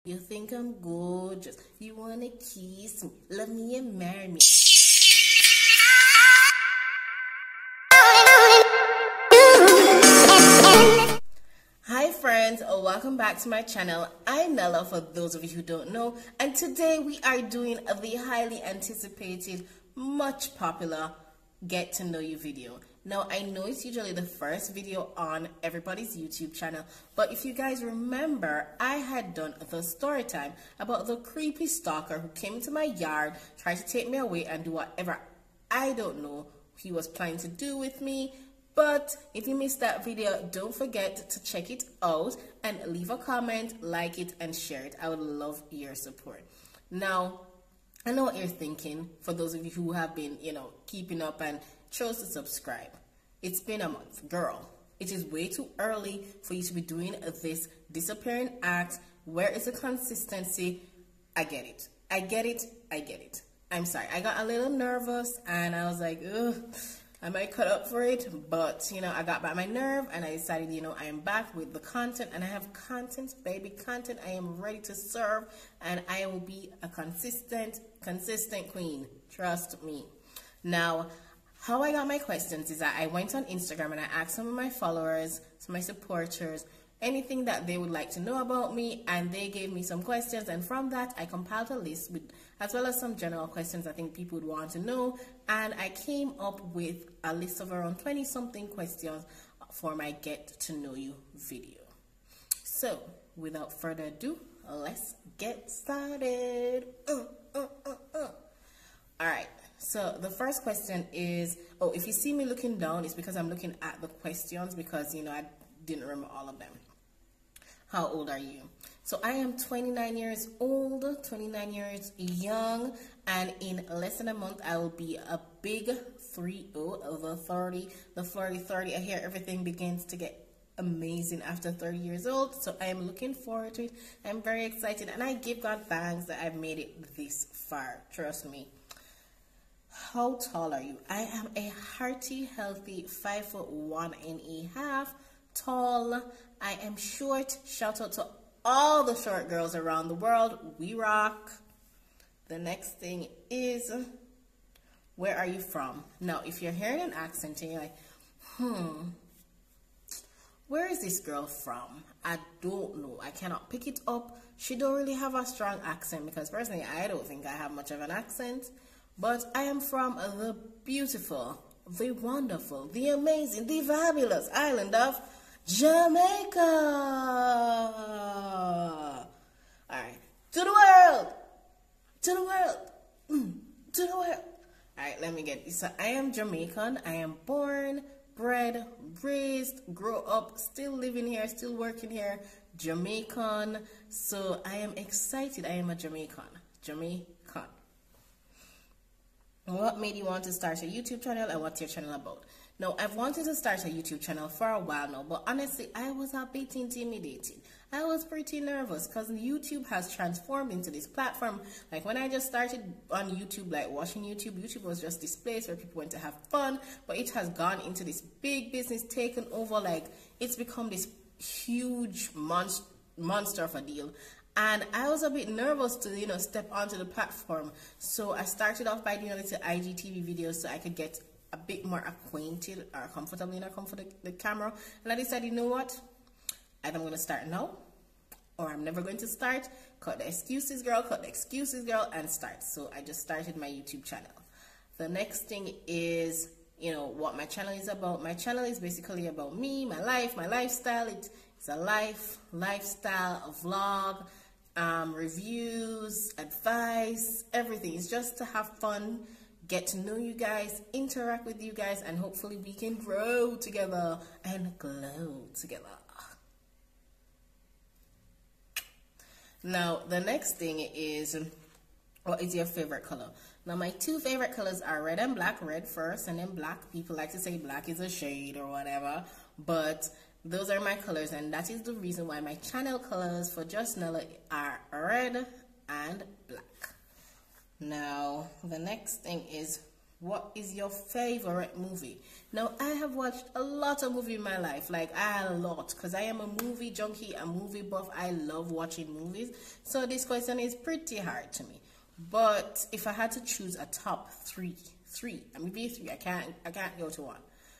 You think I'm gorgeous. You wanna kiss me, love me and marry me. Hi friends, welcome back to my channel. I'm Nella for those of you who don't know, and today we are doing the highly anticipated, much popular get to know you video. Now I know it's usually the first video on everybody's YouTube channel, but if you guys remember, I had done the story time about the creepy stalker who came into my yard, tried to take me away and do whatever I don't know he was planning to do with me. But if you missed that video, don't forget to check it out and leave a comment, like it, and share it. I would love your support. Now, I know what you're thinking, for those of you who have been, keeping up and chose to subscribe. It's been a month. Girl, it is way too early for you to be doing this disappearing act. Where is the consistency? I get it. I get it. I get it. I'm sorry. I got a little nervous and I was like, ugh. I might cut up for it, but, I got back my nerve and I decided, I am back with the content and I have content, baby, content. I am ready to serve and I will be a consistent queen. Trust me. Now, how I got my questions is that I went on Instagram and I asked some of my followers, some of my supporters, anything that they would like to know about me, and they gave me some questions, and from that I compiled a list with, as well as some general questions I think people would want to know, and I came up with a list of around 20 something questions for my get to know you video. So without further ado, let's get started. Alright, so the first question is, if you see me looking down, it's because I'm looking at the questions because I didn't remember all of them. How old are you? So I am 29 years old, 29 years young, and in less than a month I will be a big 30, the 30. I hear everything begins to get amazing after 30 years old, so I am looking forward to it. I'm very excited, and I give God thanks that I've made it this far. Trust me. How tall are you? I am a hearty, healthy 5'1.5" tall. I am short. Shout out to all the short girls around the world. We rock. The next thing is, where are you from? Now, if you're hearing an accent and you're like, where is this girl from? I don't know. I cannot pick it up. She don't really have a strong accent because personally, I don't think I have much of an accent. But I am from the beautiful, the wonderful, the amazing, the fabulous island of Jamaica. All right, to the world, to the world, to the world. All right, let me get this. So I am Jamaican. I am born, bred, raised, grew up, still living here, still working here. Jamaican. So I am excited. I am a Jamaican. Jamaican. What made you want to start a YouTube channel and what's your channel about? Now, I've wanted to start a YouTube channel for a while now, but honestly, I was a bit intimidated. I was pretty nervous because YouTube has transformed into this platform. Like when I just started on YouTube, like watching YouTube, YouTube was just this place where people went to have fun, but it has gone into this big business, taken over, like it's become this huge monster of a deal. And I was a bit nervous to, step onto the platform. So I started off by doing a little IGTV videos so I could get a bit more acquainted or comfortable in the camera. And I decided, you know what? Either I'm going to start now or I'm never going to start. Cut the excuses, girl, and start. So I just started my YouTube channel. The next thing is, what my channel is about. My channel is basically about me, my life, my lifestyle. It's a lifestyle, a vlog, reviews, advice, everything. It's just to have fun, get to know you guys, interact with you guys, and hopefully we can grow together and glow together. Now, the next thing is, what is your favorite color? Now, my two favorite colors are red and black. Red first, and then black. People like to say black is a shade or whatever, but those are my colors, and that is the reason why my channel colors for Just Nella are red and black. Now, the next thing is, What is your favorite movie? Now, I have watched a lot of movies in my life, like a lot, because I am a movie junkie, a movie buff. I love watching movies. So this question is pretty hard to me. But if I had to choose a top three, I'm gonna be three. I can't go to one.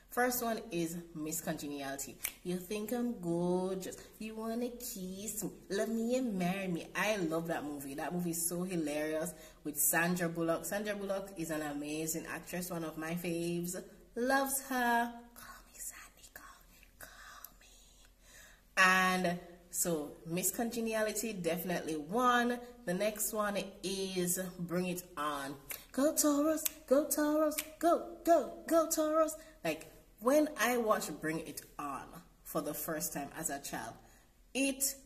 First one is Miss Congeniality. You think I'm gorgeous. You want to kiss me. Love me and marry me. I love that movie. That movie is so hilarious with Sandra Bullock. Sandra Bullock is an amazing actress, one of my faves. Loves her. Call me Sandy, call me. And so Miss Congeniality, definitely one. The next one is Bring It On. Go Taurus, go Taurus, go Taurus. Like, when I watched Bring It On for the first time as a child, it's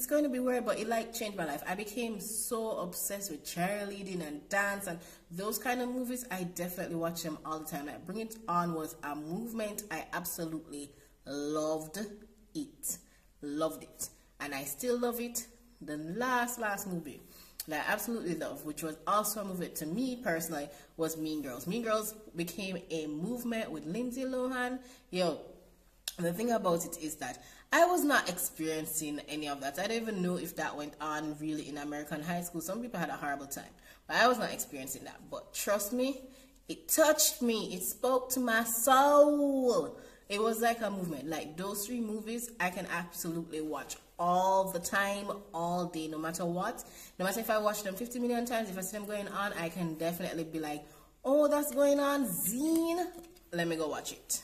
going to be weird, but it like changed my life. I became so obsessed with cheerleading and dance and those kind of movies. I definitely watch them all the time. Like, Bring It On was a movement. I absolutely loved it. Loved it. And I still love it. The last movie that I absolutely love, which was also a movie to me personally, was Mean Girls. Mean Girls became a movement with Lindsay Lohan. Yo, the thing about it is that I was not experiencing any of that. I don't even know if that went on really in American high school. Some people had a horrible time, but I was not experiencing that. But trust me, it touched me. It spoke to my soul. It was like a movement. Like, those three movies, I can absolutely watch all the time, all day, no matter what. No matter if I watch them 50 million times, if I see them going on, I can definitely be like, oh, that's going on, zine. Let me go watch it.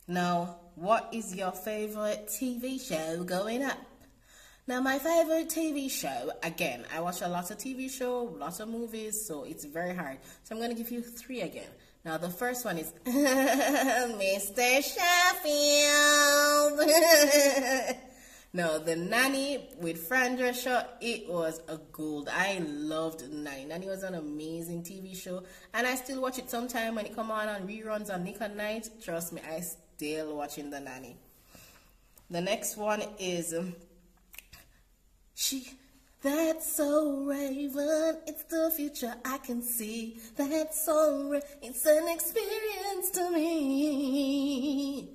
Now, what is your favorite TV show going up? Now, my favorite TV show, again, I watch a lot of TV shows, lots of movies, so it's very hard. So I'm going to give you three again. Now, the first one is Mr. Sheffield. No, The Nanny with Fran Drescher, it was a gold. I loved Nanny. Nanny was an amazing TV show, and I still watch it sometime when it come on reruns on Nick at Night. Trust me, I still watching The Nanny. The next one is That's so Raven, it's the future I can see. That's so it's an experience to me.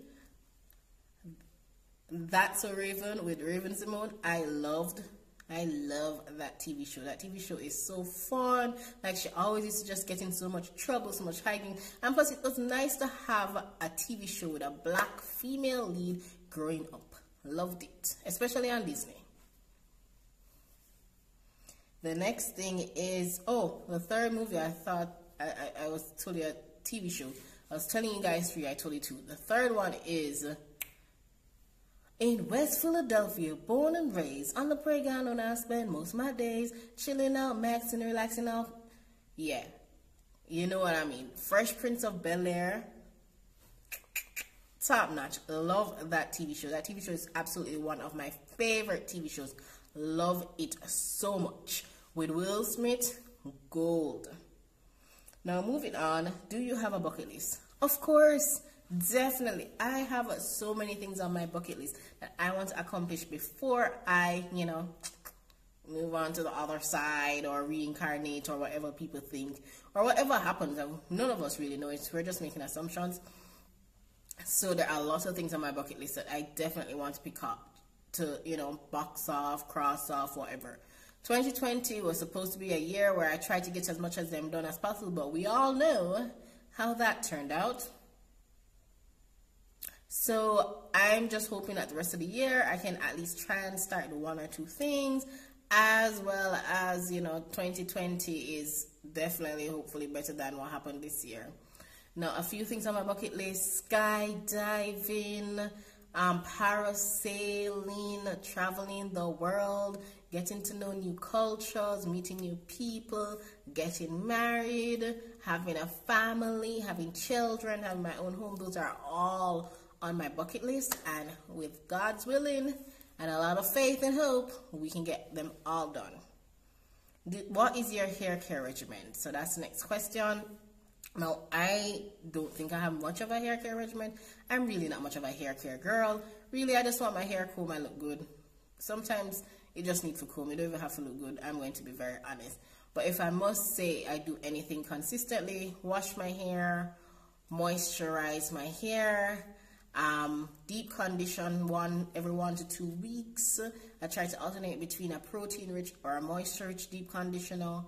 That's So Raven with Raven-Symoné. I love that TV show. That TV show is so fun. Like, she always used to just get in so much trouble, so much hiding. And plus, it was nice to have a TV show with a black female lead growing up. Loved it, especially on Disney. The next thing is, the third movie. I thought I was told you a TV show. I was telling you guys three, I told you two. The third one is in West Philadelphia, born and raised on the playground, and I spend most of my days chilling out, maxing, relaxing out. Yeah, you know what I mean. Fresh Prince of Bel-Air, top notch. Love that TV show. That TV show is absolutely one of my favorite TV shows. Love it so much. With Will Smith, gold. Now, moving on, do you have a bucket list? Of course, definitely. I have so many things on my bucket list that I want to accomplish before I, move on to the other side or reincarnate or whatever people think or whatever happens. None of us really know it. We're just making assumptions. So there are lots of things on my bucket list that I definitely want to pick up to, box off, cross off, whatever. 2020 was supposed to be a year where I tried to get as much of them done as possible, but we all know how that turned out. So I'm just hoping that the rest of the year I can at least try and start one or two things, as well as, 2020 is definitely, hopefully, better than what happened this year. Now, a few things on my bucket list: skydiving, parasailing, traveling the world, getting to know new cultures, meeting new people, getting married, having a family, having children, having my own home. Those are all on my bucket list, and with God's willing and a lot of faith and hope, we can get them all done. What is your hair care regimen? So that's the next question. Now, I don't think I have much of a hair care regimen. I'm really not much of a hair care girl. Really, I just want my hair combed and look good. Sometimes it just needs to comb. It don't even have to look good. I'm going to be very honest. But if I must say I do anything consistently, wash my hair, moisturize my hair, deep condition every 1 to 2 weeks. I try to alternate between a protein rich or a moisture rich deep conditioner,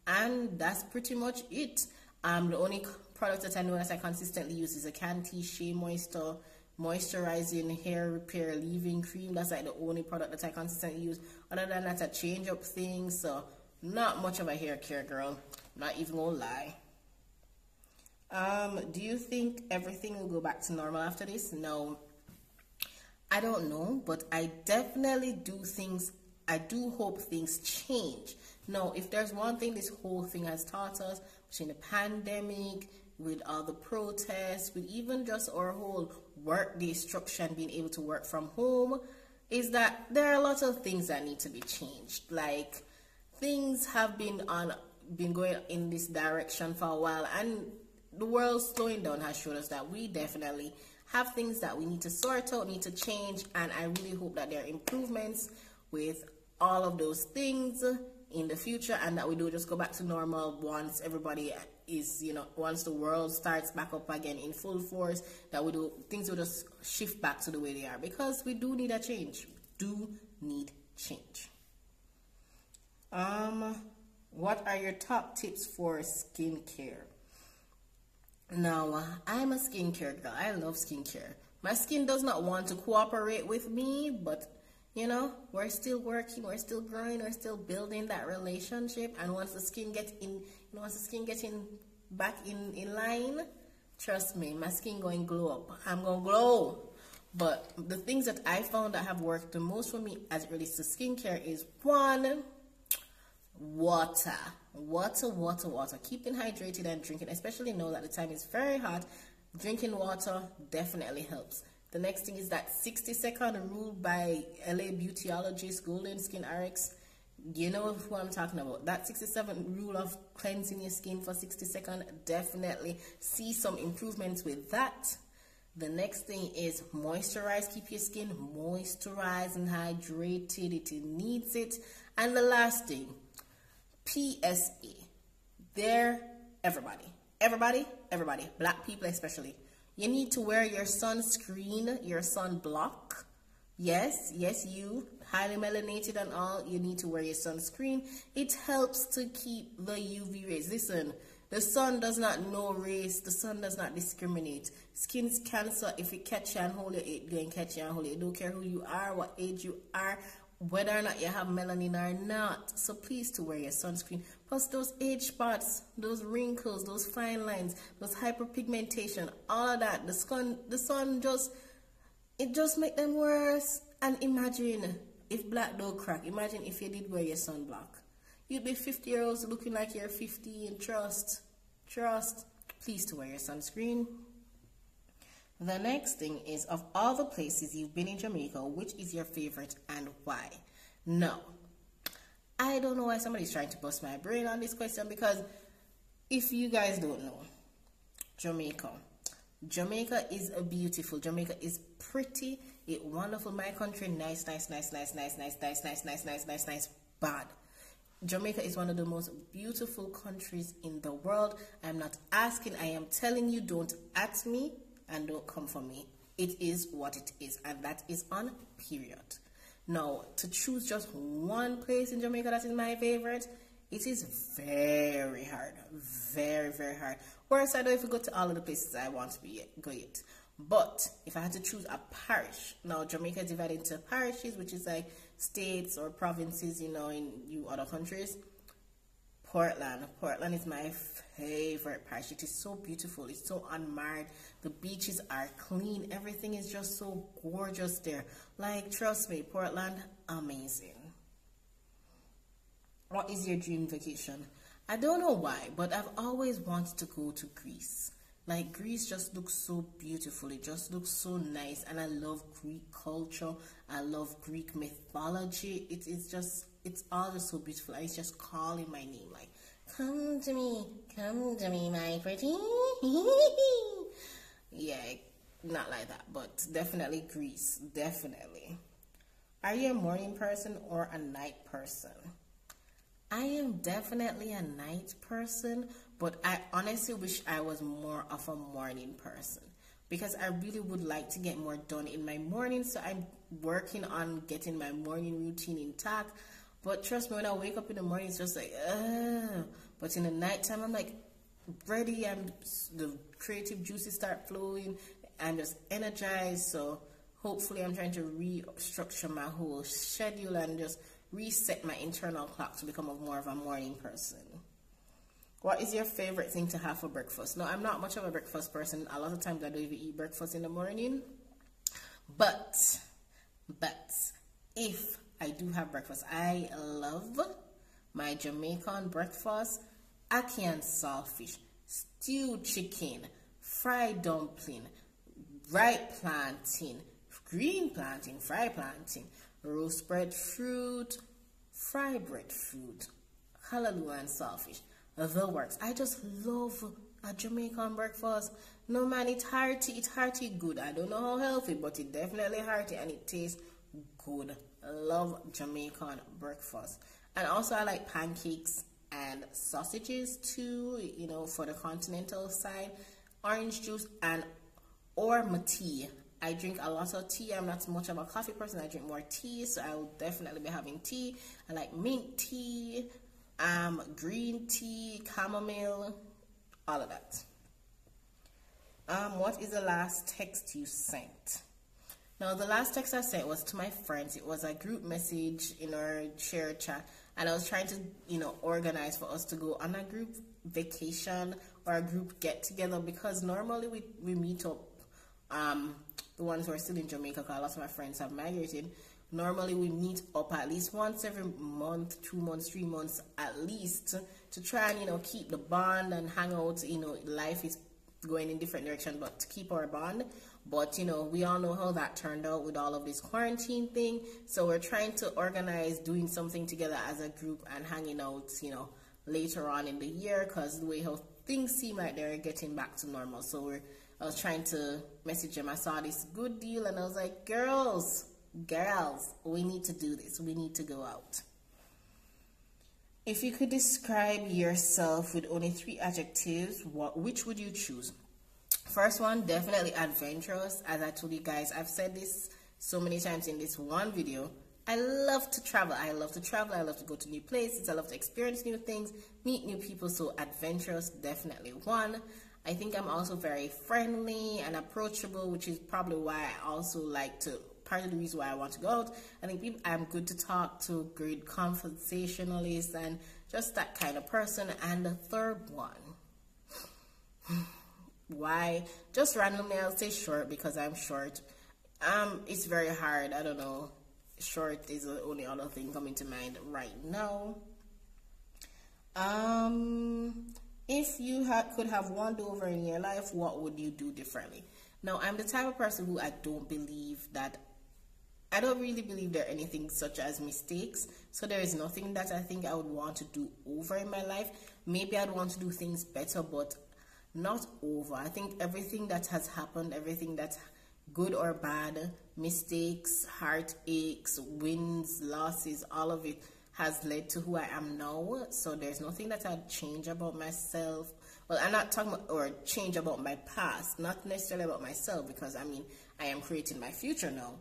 and that's pretty much it. The only product that I know that I consistently use is a Canti Shea Moisture moisturizing hair repair leave-in cream. That's like the only product that I consistently use. Other than that, I change up things. So not much of a hair care girl, not even gonna lie. Do you think everything will go back to normal after this? No, I don't know, but I definitely I do hope things change. Now, if there's one thing this whole thing has taught us, between the pandemic, with all the protests, with even just our whole work day structure and being able to work from home, is that there are a lot of things that need to be changed. Like, things have been going in this direction for a while, and the world slowing down has showed us that we definitely have things that we need to sort out, need to change, and I really hope that there are improvements with all of those things in the future, and that we do just go back to normal once everybody is, once the world starts back up again in full force, that things will just shift back to the way they are, because we do need a change. What are your top tips for skincare? Now, I'm a skincare girl. I love skincare. My skin does not want to cooperate with me, but we're still working, we're still growing, we're still building that relationship. And once the skin gets back in line, trust me, my skin going to glow up. I'm going to glow. But the things that I found that have worked the most for me as it relates to skincare is, one, water. Keeping hydrated and drinking, especially now that the time is very hot, drinking water definitely helps. The next thing is that 60-second rule by LA beautyologist Golden Skin RX. You know what I'm talking about. That 67 rule of cleansing your skin for 60 seconds, definitely see some improvements with that. The next thing is moisturize. Keep your skin moisturized and hydrated. It needs it. And the last thing, PSA. Everybody, black people especially, you need to wear your sunscreen, your sunblock. Yes, you, highly melanated and all, you need to wear your sunscreen. It helps to keep the UV rays. Listen, the sun does not know race. The sun does not discriminate. Skin cancer, if it catch you and hold you, it going to catch you and hold you. It don't care who you are, what age you are, whether or not you have melanin or not. So please to wear your sunscreen. Plus those age spots, those wrinkles, those fine lines, those hyperpigmentation, all of that, the sun just make them worse. And imagine if black don't crack. Imagine if you did wear your sunblock. You'd be 50 years old looking like you're 50, and trust. Please to wear your sunscreen. The next thing is, of all the places you've been in Jamaica, which is your favorite and why? Now, I don't know why somebody's trying to bust my brain on this question, because if you guys don't know, Jamaica is beautiful. Jamaica is pretty, it's wonderful. My country, nice, bad. Jamaica is one of the most beautiful countries in the world. I'm not asking, I am telling you, don't at me. And don't come for me. It is what it is, and that is on period. Now, to choose just one place in Jamaica that is my favorite, it is very hard. Very, very hard. Whereas I don't even go to all of the places I want to go yet. But if I had to choose a parish, now Jamaica is divided into parishes, which is like states or provinces, in other countries. Portland is my favorite parish. It is so beautiful. It's so unmarred. The beaches are clean. Everything is just so gorgeous there. Like, trust me, Portland, amazing. What is your dream vacation? I don't know why, but I've always wanted to go to Greece. Like, Greece just looks so beautiful. It just looks so nice. And I love Greek culture. I love Greek mythology. It's all just so beautiful. And it's just calling my name. Like, come to me, my pretty. Yeah, not like that. But definitely Greece. Definitely. Are you a morning person or a night person? I am definitely a night person, but I honestly wish I was more of a morning person because I really would like to get more done in my morning. So I'm working on getting my morning routine intact. But trust me, when I wake up in the morning, it's just like, ugh. But in the nighttime, I'm like ready. The creative juices start flowing. I'm just energized. So hopefully, I'm trying to restructure my whole schedule and just reset my internal clock to become more of a morning person. What is your favorite thing to have for breakfast? No, I'm not much of a breakfast person. A lot of times I don't even eat breakfast in the morning. But if I do have breakfast, I love my Jamaican breakfast. Ackee and saltfish, stewed chicken, fried dumpling, ripe plantain, green plantain, fried plantain, roast breadfruit, fried breadfruit, callaloo and saltfish. The works. I just love a Jamaican breakfast. No man, it's hearty good. I don't know how healthy, but it's definitely hearty and it tastes good. I love Jamaican breakfast. And also I like pancakes and sausages too, you know, for the continental side. Orange juice or my tea. I drink a lot of tea. I'm not much of a coffee person. I drink more tea, so I will definitely be having tea. I like mint tea, green tea, chamomile, all of that. What is the last text you sent? Now, the last text I sent was to my friends. It was a group message in our share chat, and I was trying to, you know, organize for us to go on a group vacation or a group get together because normally we meet up. The ones who are still in Jamaica, because a lot of my friends have migrated. Normally, we meet up at least once every month, 2 months, 3 months at least, to try and, you know, keep the bond and hang out. You know, life is going in different directions, but to keep our bond. But, you know, we all know how that turned out with all of this quarantine thing. So we're trying to organize doing something together as a group and hanging out, you know, later on in the year, because the way how things seem like they're getting back to normal. So I was trying to message them. I saw this good deal and I was like, girls, we need to do this. We need to go out. If you could describe yourself with only 3 adjectives, which would you choose? First one, definitely adventurous. As I told you guys, I've said this so many times in this one video. I love to travel. I love to go to new places. I love to experience new things, meet new people. So adventurous, definitely one. I think I'm also very friendly and approachable, which is probably why I also like to, part of the reason why I want to go out. I think I'm good to talk to, great conversationalist, and just that kind of person. And the third one, why? Just randomly, I'll say short because I'm short. It's very hard. I don't know. Short is the only other thing coming to mind right now. If you could have one do-over in your life, what would you do differently? Now, I'm the type of person who I don't really believe there are anything such as mistakes. So there is nothing that I think I would want to do over in my life. Maybe I'd want to do things better, but not over. I think everything that has happened, everything that's good or bad, mistakes, heartaches, wins, losses, all of it has led to who I am now. So there's nothing that I'd change about myself. Well, I'm not talking about or change about my past, not necessarily about myself, because I mean, I am creating my future now.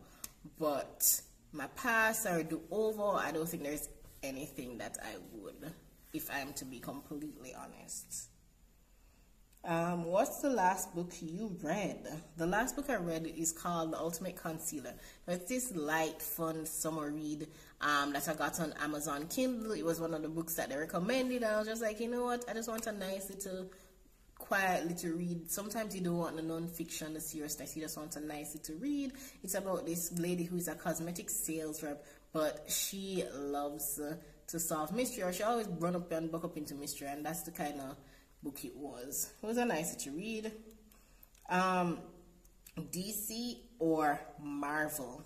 But my past, I would do over. I don't think there's anything that I would, if I am to be completely honest. What's the last book you read? The last book I read is called The Ultimate Concealer. It's this light, fun summer read that I got on Amazon Kindle. It was one of the books that they recommended, and I was just like, you know what? I just want a nice little, quiet little read. Sometimes you don't want the non-fiction, the seriousness. You just want a nice little read. It's about this lady who is a cosmetic sales rep, but she loves to solve mystery, or she always run up and buck up into mystery, and that's the kind of book it was. It was a nice to read. DC or Marvel?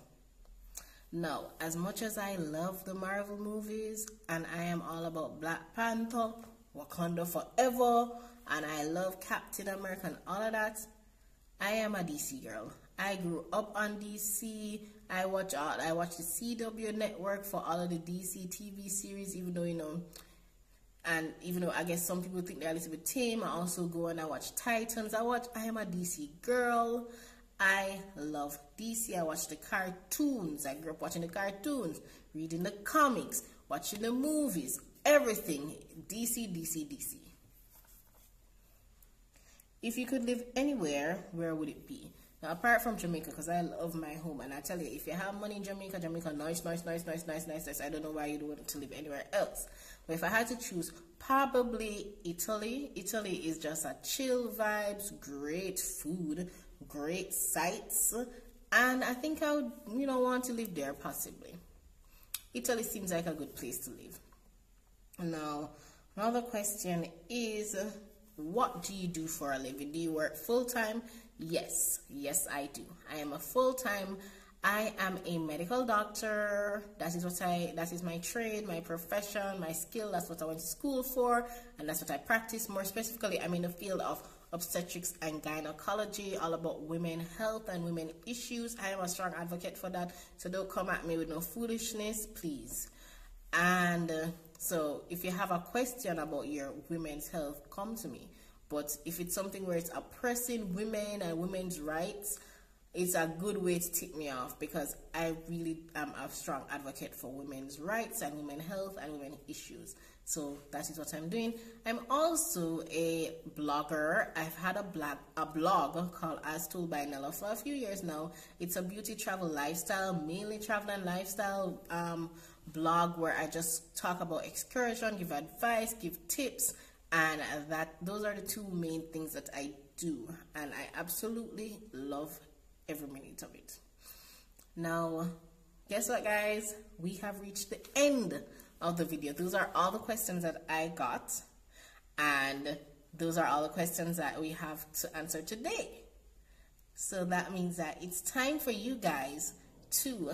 Now, as much as I love the Marvel movies, and I am all about Black Panther, Wakanda Forever, and I love Captain America and all of that, I am a DC girl. I grew up on DC. I watch the CW network for all of the DC TV series, even though, you know, And even though I guess some people think they're a little bit tame, I also go and I watch Titans. I am a DC girl. I love DC. I watch the cartoons. I grew up watching the cartoons, reading the comics, watching the movies, everything. DC, DC, DC. If you could live anywhere, where would it be? Now, apart from Jamaica, because I love my home, and I tell you, if you have money in Jamaica, nice. I don't know why you'd want to live anywhere else. But if I had to choose, probably Italy. Italy is just a chill vibes, great food, great sights, and I think I would, want to live there possibly. Italy seems like a good place to live. Now, another question is, what do you do for a living? Do you work full-time? Yes, I do. I am a full-time. I am a medical doctor. That is my trade, my profession, my skill. That's what I went to school for, and that's what I practice. More specifically, I'm in the field of obstetrics and gynecology, all about women health and women issues. I am a strong advocate for that, so don't come at me with no foolishness, please. And so if you have a question about your women's health, come to me. But if it's something where it's oppressing women and women's rights, it's a good way to tip me off, because I really am a strong advocate for women's rights and women's health and women's issues. So that is what I'm doing. I'm also a blogger. I've had a blog called As Told by Nella for a few years now. It's a beauty, travel, lifestyle, mainly travel and lifestyle blog where I just talk about excursion, give advice, give tips, and those are the two main things that I do, and I absolutely love every minute of it. Now, guess what, guys? We have reached the end of the video. Those are all the questions that I got, and those are all the questions that we have to answer today. So that means that it's time for you guys to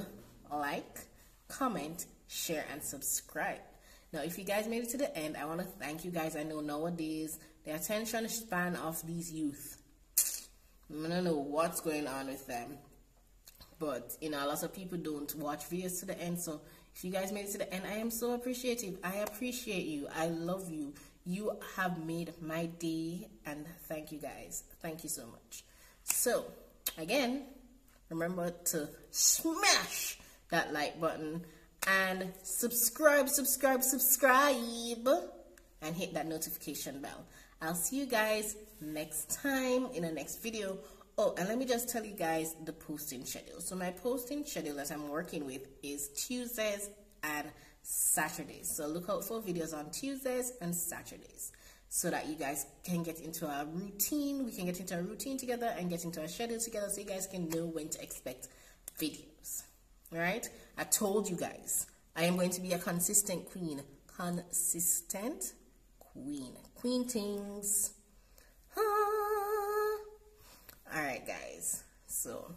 like, comment, share, and subscribe. Now, if you guys made it to the end, I want to thank you guys. I know nowadays the attention span of these youth, I don't know what's going on with them, but lots of people don't watch videos to the end. So if you guys made it to the end, I am so appreciative. I appreciate you. I love you. You have made my day, and thank you guys. Thank you so much. So again, remember to smash that like button and subscribe, and hit that notification bell. I'll see you guys next time in the next video. Oh, and let me just tell you guys the posting schedule. So my posting schedule that I'm working with is Tuesdays and Saturdays. So look out for videos on Tuesdays and Saturdays so that you guys can get into a routine. We can get into a routine together and get into a schedule together so you guys can know when to expect videos. All right? I told you guys, I am going to be a consistent queen. Consistent queen. Queen things. Alright, guys. So,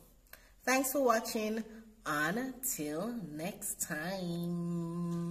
thanks for watching. Until next time.